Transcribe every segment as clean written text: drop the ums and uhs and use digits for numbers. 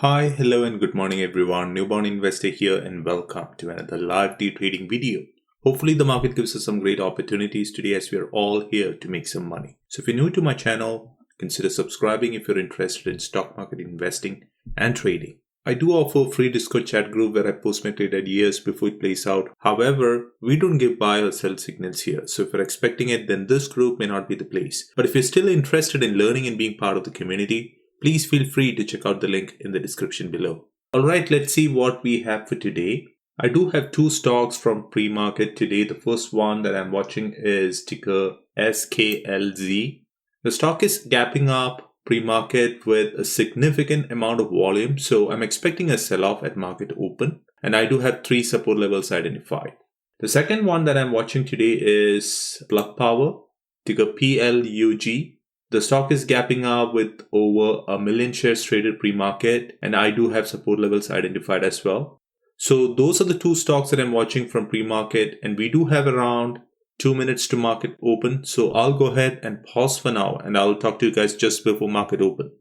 Hi, hello, and good morning, everyone. Newborn investor here, and welcome to another live day trading video. Hopefully, the market gives us some great opportunities today as we are all here to make some money. So, if you're new to my channel, consider subscribing if you're interested in stock market investing and trading. I do offer a free Discord chat group where I post my trade ideas before it plays out. However, we don't give buy or sell signals here. So if you're expecting it, then this group may not be the place. But if you're still interested in learning and being part of the community, please feel free to check out the link in the description below. Alright, let's see what we have for today. I do have two stocks from pre-market today. The first one that I'm watching is ticker SKLZ. The stock is gapping up pre-market with a significant amount of volume, so I'm expecting a sell-off at market open, and I do have three support levels identified. The second one that I'm watching today is Plug Power, ticker PLUG. The stock is gapping up with over 1 million shares traded pre-market, and I do have support levels identified as well. So those are the two stocks that I'm watching from pre-market, and we do have around 2 minutes to market open. So I'll go ahead and pause for now, and I'll talk to you guys just before market open.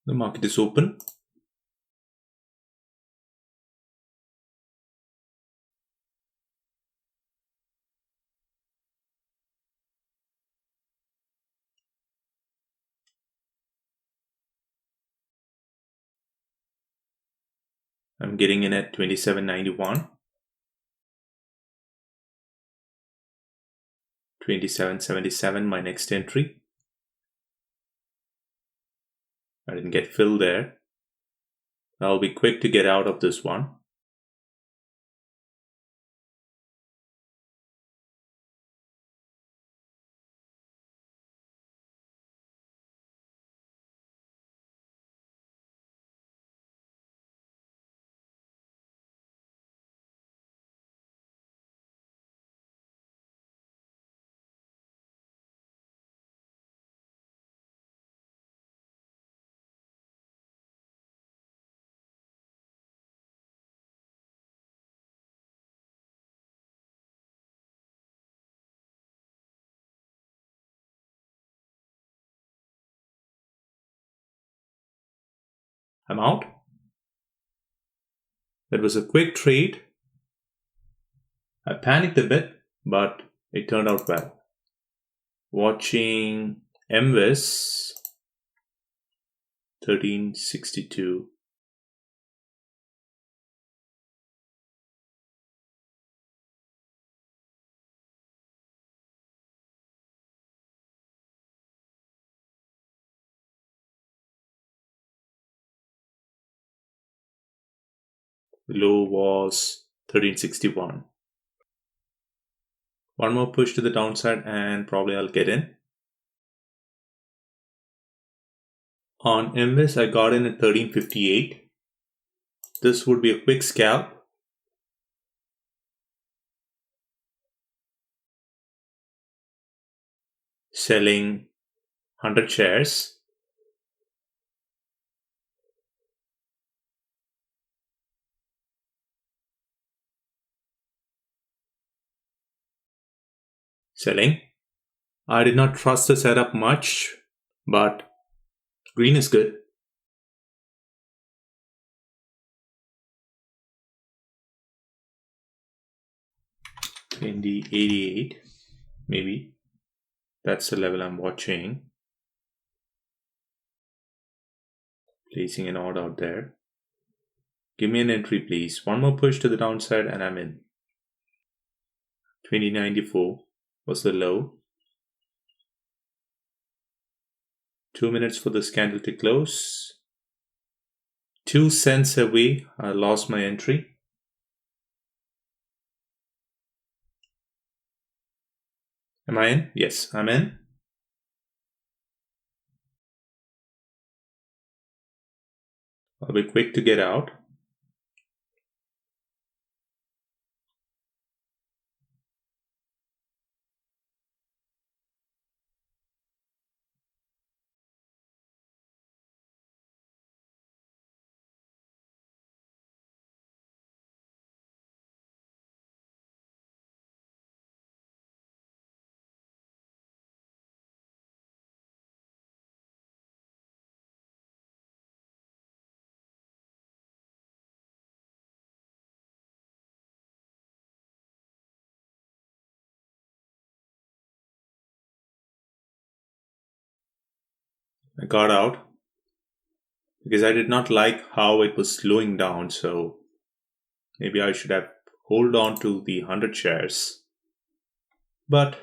The market is open. I'm getting in at 27.91. 27.77, my next entry. I didn't get filled there. I'll be quick to get out of this one. I'm out. That was a quick trade. I panicked a bit, but it turned out well. Watching MVIS 1362. The low was 1361. One more push to the downside and probably I'll get in. On MVIS, I got in at 1358. This would be a quick scalp. Selling 100 shares. Selling. I did not trust the setup much, but green is good. In the 88, maybe. That's the level I'm watching. Placing an order out there. Give me an entry, please. One more push to the downside and I'm in. 2094 was the low. 2 minutes for this candle to close. 2 cents away, I lost my entry. Am I in? Yes, I'm in. I'll be quick to get out. got out because I did not like how it was slowing down. So maybe I should have hold on to the 100 shares. But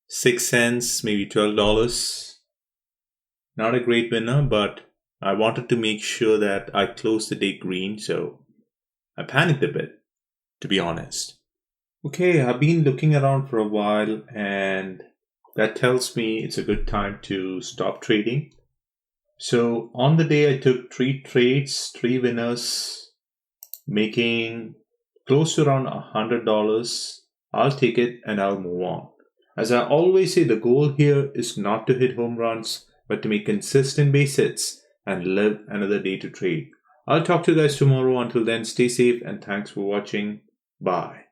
6 cents, maybe $12. Not a great winner, but I wanted to make sure that I closed the day green, so I panicked a bit, to be honest. Okay, I've been looking around for a while, and that tells me it's a good time to stop trading. So on the day, I took 3 trades, 3 winners, making close to around $100. I'll take it and I'll move on. As I always say, the goal here is not to hit home runs, but to make consistent base hits and live another day to trade. I'll talk to you guys tomorrow. Until then, stay safe and thanks for watching. Bye.